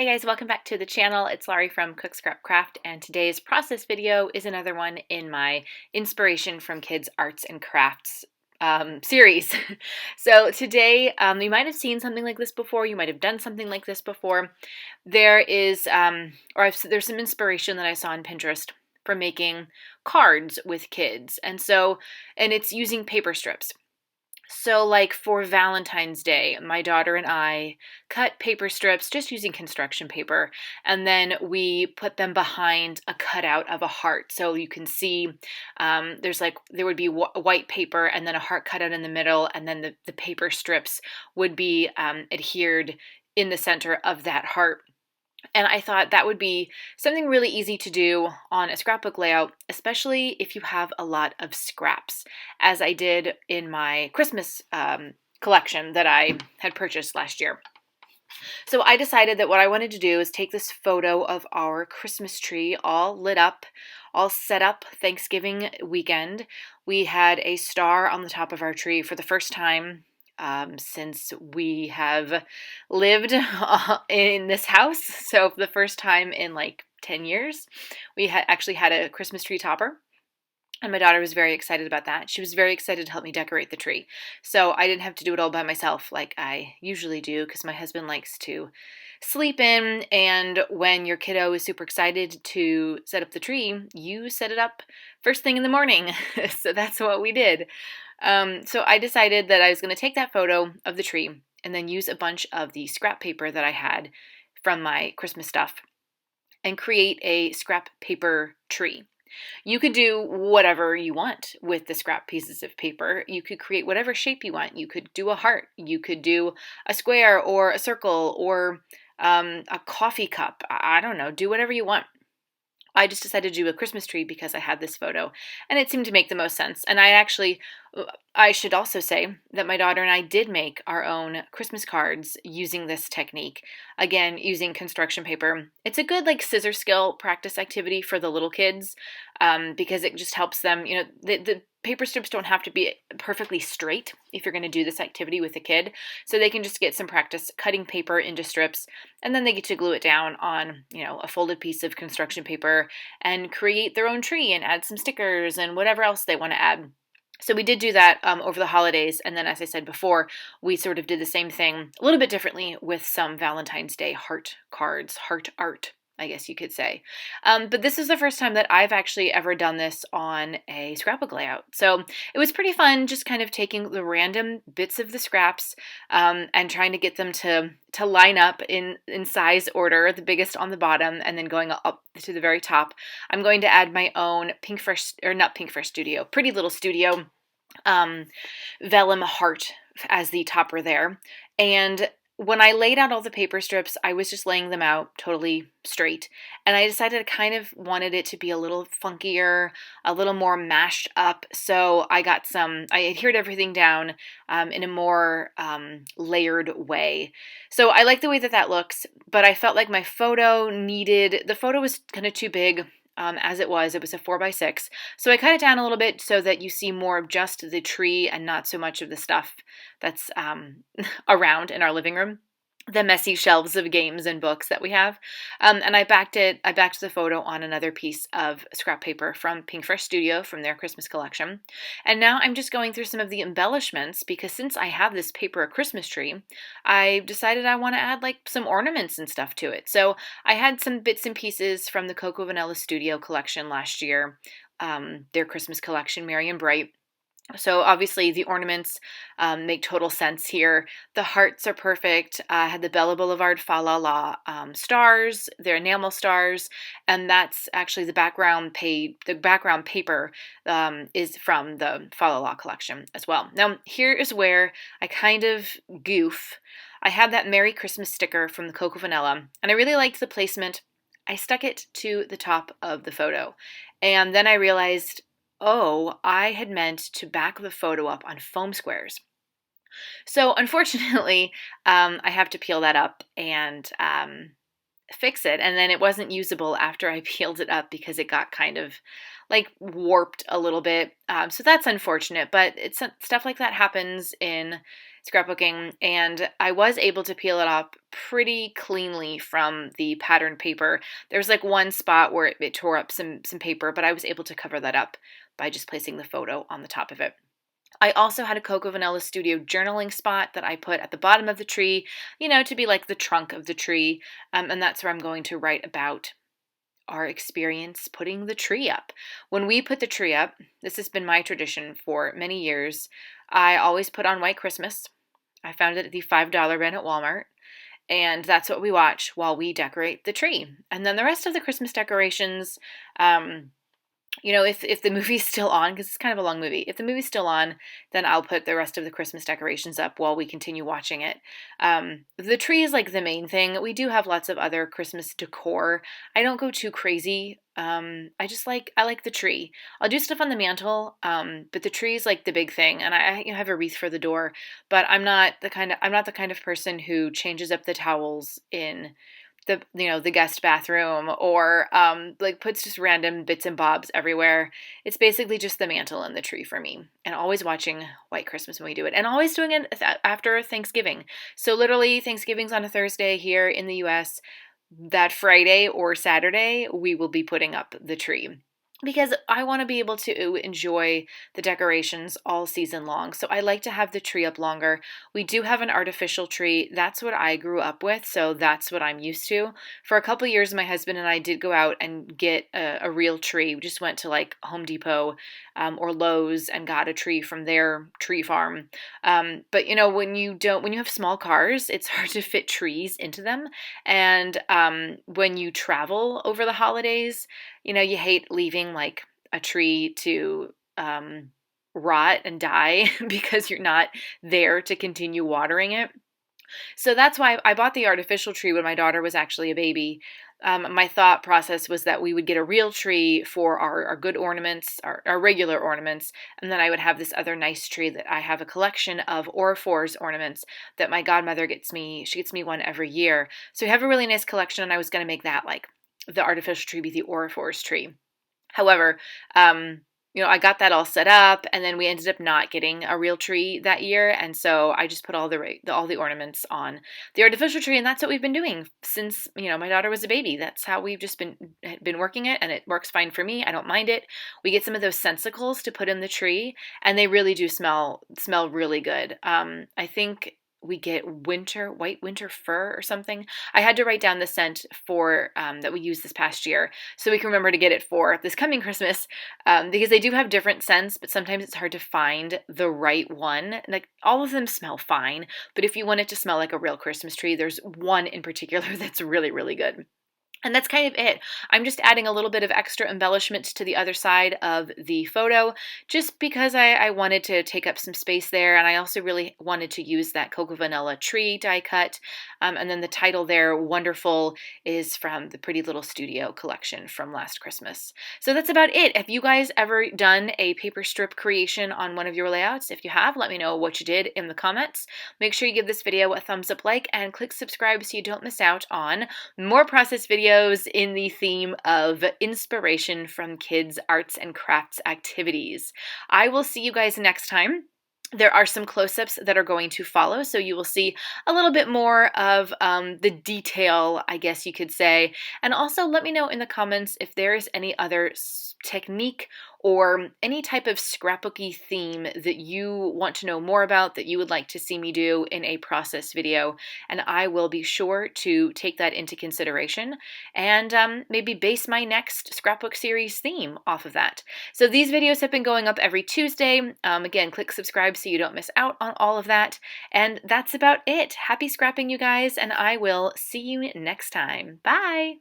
Hey guys, welcome back to the channel. It's Laurie from Cook Scrap Craft, and today's process video is another one in my Inspiration from Kids Arts and Crafts series. So today, you might have seen something like this before, you might have done something like this before. There's some inspiration that I saw on Pinterest for making cards with kids, and it's using paper strips. So, like for Valentine's Day, my daughter and I cut paper strips just using construction paper, and then we put them behind a cutout of a heart. So you can see there would be white paper and then a heart cut out in the middle, and then the paper strips would be adhered in the center of that heart. And I thought that would be something really easy to do on a scrapbook layout, especially if you have a lot of scraps, as I did in my Christmas collection that I had purchased last year. So I decided that what I wanted to do is take this photo of our Christmas tree all lit up, all set up Thanksgiving weekend. We had a star on the top of our tree for the first time since we have lived in this house. So for the first time in like 10 years, we actually had a Christmas tree topper. And my daughter was very excited about that. She was very excited to help me decorate the tree. So I didn't have to do it all by myself like I usually do, because my husband likes to sleep in. And when your kiddo is super excited to set up the tree, you set it up first thing in the morning. So that's what we did. So I decided that I was going to take that photo of the tree and then use a bunch of the scrap paper that I had from my Christmas stuff and create a scrap paper tree. You could do whatever you want with the scrap pieces of paper. You could create whatever shape you want. You could do a heart. You could do a square or a circle or a coffee cup. I don't know. Do whatever you want. I just decided to do a Christmas tree because I had this photo and it seemed to make the most sense. And I should also say that my daughter and I did make our own Christmas cards using this technique. Again, using construction paper. It's a good like scissor skill practice activity for the little kids because it just helps them, the paper strips don't have to be perfectly straight if you're going to do this activity with a kid. So they can just get some practice cutting paper into strips, and then they get to glue it down on, a folded piece of construction paper and create their own tree and add some stickers and whatever else they want to add. So we did do that over the holidays, and then as I said before, we sort of did the same thing a little bit differently with some Valentine's Day heart cards, heart art, I guess you could say. But this is the first time that I've actually ever done this on a scrapbook layout. So it was pretty fun just kind of taking the random bits of the scraps and trying to get them to line up in size order, the biggest on the bottom and then going up to the very top. I'm going to add my own Pretty Little Studio vellum heart as the topper there. And when I laid out all the paper strips, I was just laying them out totally straight. And I decided I kind of wanted it to be a little funkier, a little more mashed up. So I adhered everything down in a more layered way. So I like the way that looks, but I felt like the photo was kind of too big. As it was a 4x6. So I cut it down a little bit so that you see more of just the tree and not so much of the stuff that's around in our living room, the messy shelves of games and books that we have. And I backed the photo on another piece of scrap paper from Pink Fresh Studio from their Christmas collection. And now I'm just going through some of the embellishments because since I have this paper Christmas tree, I decided I want to add like some ornaments and stuff to it. So I had some bits and pieces from the Coco Vanilla Studio collection last year, their Christmas collection, Merry and Bright. So obviously the ornaments make total sense here. The hearts are perfect. I had the Bella Boulevard Fa La La stars. They're enamel stars, and that's actually the background paper is from the Fa La La collection as well. Now here is where I kind of goof. I had that Merry Christmas sticker from the Coco Vanilla, and I really liked the placement. I stuck it to the top of the photo, and then I realized, oh, I had meant to back the photo up on foam squares. So unfortunately, I have to peel that up and fix it, and then it wasn't usable after I peeled it up because it got kind of like warped a little bit. So that's unfortunate, but it's stuff like that happens in scrapbooking, and I was able to peel it up pretty cleanly from the patterned paper. There's like one spot where it tore up some paper, but I was able to cover that up by just placing the photo on the top of it. I also had a Cocoa Vanilla Studio journaling spot that I put at the bottom of the tree, to be like the trunk of the tree. And that's where I'm going to write about our experience putting the tree up. When we put the tree up, this has been my tradition for many years. I always put on White Christmas. I found it at the $5 bin at Walmart. And that's what we watch while we decorate the tree. And then the rest of the Christmas decorations, if the movie's still on, because it's kind of a long movie, if the movie's still on, then I'll put the rest of the Christmas decorations up while we continue watching it. The tree is like the main thing. We do have lots of other Christmas decor. I don't go too crazy. I like the tree. I'll do stuff on the mantle, but the tree is like the big thing, and I have a wreath for the door. But I'm not the kind of person who changes up the towels in the guest bathroom, or like puts just random bits and bobs everywhere. It's basically just the mantle and the tree for me, and always watching White Christmas when we do it, and always doing it after Thanksgiving. So literally Thanksgiving's on a Thursday here in the US. That Friday or Saturday we will be putting up the tree, because I want to be able to enjoy the decorations all season long. So I like to have the tree up longer. We do have an artificial tree. That's what I grew up with, so that's what I'm used to. For a couple years, my husband and I did go out and get a real tree. We just went to like Home Depot or Lowe's and got a tree from their tree farm. But when you have small cars, it's hard to fit trees into them. And when you travel over the holidays, you hate leaving like a tree to rot and die because you're not there to continue watering it. So that's why I bought the artificial tree when my daughter was actually a baby. My thought process was that we would get a real tree for our good ornaments, our regular ornaments, and then I would have this other nice tree that I have a collection of Aurifors ornaments that my godmother gets me. She gets me one every year. So we have a really nice collection, and I was going to make that like the artificial tree be the Aurifors tree. However, I got that all set up, and then we ended up not getting a real tree that year, and so I just put all the ornaments on the artificial tree, and that's what we've been doing since my daughter was a baby. That's how we've just been working it, and it works fine for me. I don't mind it. We get some of those sensicles to put in the tree, and they really do smell really good. I think we get white winter fir or something. I had to write down the scent for that we used this past year so we can remember to get it for this coming Christmas, because they do have different scents, but sometimes it's hard to find the right one. Like, all of them smell fine, but if you want it to smell like a real Christmas tree, there's one in particular that's really, really good. And that's kind of it. I'm just adding a little bit of extra embellishment to the other side of the photo just because I wanted to take up some space there, and I also really wanted to use that Cocoa Vanilla tree die cut. And then the title there, Wonderful, is from the Pretty Little Studio collection from last Christmas. So that's about it. Have you guys ever done a paper strip creation on one of your layouts? If you have, let me know what you did in the comments. Make sure you give this video a thumbs up like and click subscribe so you don't miss out on more process videos in the theme of inspiration from kids' arts and crafts activities. I will see you guys next time. There are some close-ups that are going to follow, so you will see a little bit more of the detail, I guess you could say. And also let me know in the comments if there is any other technique or any type of scrapbooky theme that you want to know more about, that you would like to see me do in a process video, and I will be sure to take that into consideration and maybe base my next scrapbook series theme off of that. So these videos have been going up every Tuesday. Again, click subscribe so you don't miss out on all of that, and that's about it. Happy scrapping, you guys, and I will see you next time. Bye!